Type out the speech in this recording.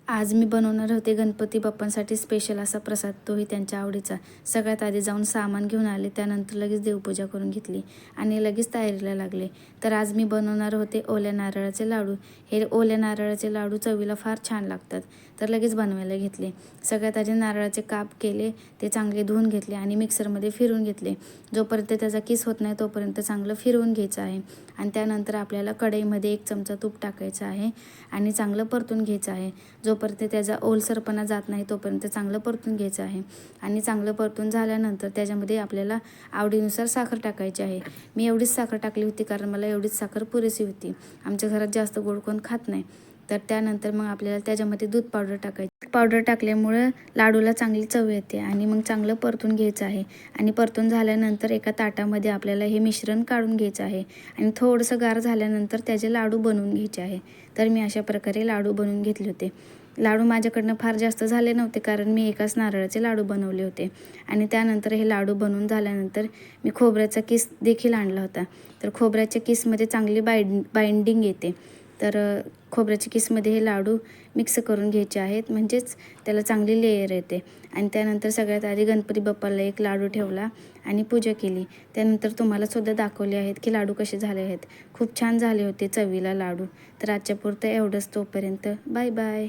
आज मी बनवणार होते गणपती बाप्पांसाठी स्पेशल असा प्रसाद, तोही त्यांच्या आवडीचा। सगळ्यात आधी जाऊन सामान घेऊन आले, त्यानंतर लगेच देवपूजा करून घेतली आणि लगेच तयारीला लागले। तर आज मी बनवणार होते ओल्या नारळाचे लाडू। हे ओल्या नारळाचे लाडू चवीला फार छान लागतात, तर लगेच बनवायला घेतले। सगळ्यात आधी नारळाचे काप केले, ते चांगले धुवून घेतले आणि मिक्सरमध्ये फिरवून घेतले। जोपर्यंत त्याचा किस होत नाही तोपर्यंत चांगलं फिरवून घ्यायचं आहे। आणि त्यानंतर आपल्याला कढईमध्ये 1 चमचा तूप टाकायचं आहे आणि चांगलं परतून घ्यायचं आहे। जोपर्यंत त्याचा ओलसरपणा जात नाही तोपर्यंत चांगलं परतून घ्यायचं आहे। आणि चांगलं परतून झाल्यानंतर त्याच्यामध्ये आपल्याला आवडीनुसार साखर टाकायची आहे। मी एवढीच साखर टाकली होती कारण मला एवढीच साखर पुरेशी होती। आमच्या घरात जास्त गोड कोण खात नाही। तर त्यानंतर मग आपल्याला त्याच्यामध्ये दूध पावडर टाकायची। पावडर टाकल्यामुळे लाडूला चांगली चव येते आणि मग चांगलं परतून घ्यायचं आहे। आणि परतून झाल्यानंतर एका ताटामध्ये आपल्याला हे मिश्रण काढून घ्यायचं आहे आणि थोडंसं गार झाल्यानंतर त्याचे लाडू बनवून घ्यायचे आहे। तर मी अशा प्रकारे लाडू बनवून घेतले होते। लाडू माझ्याकडनं फार जास्त झाले नव्हते कारण मी एकाच नारळाचे लाडू बनवले होते। आणि त्यानंतर हे लाडू बनवून झाल्यानंतर मी खोबऱ्याचा किस देखील आणला होता। तर खोबऱ्याच्या किसमध्ये चांगली बाइंडिंग येते। तर खोबऱ्याच्या किसमध्ये हे लाडू मिक्स करून घ्यायचे आहेत, म्हणजेच त्याला चांगली लेयर येते। आणि त्यानंतर सगळ्यात आधी गणपती बाप्पाला एक लाडू ठेवला आणि पूजा केली। त्यानंतर तुम्हाला सुद्धा दाखवले आहेत की लाडू कसे झाले आहेत। खूप छान झाले होते चवीला लाडू। तर आजच्या पुरतं एवढंच, तोपर्यंत बाय बाय।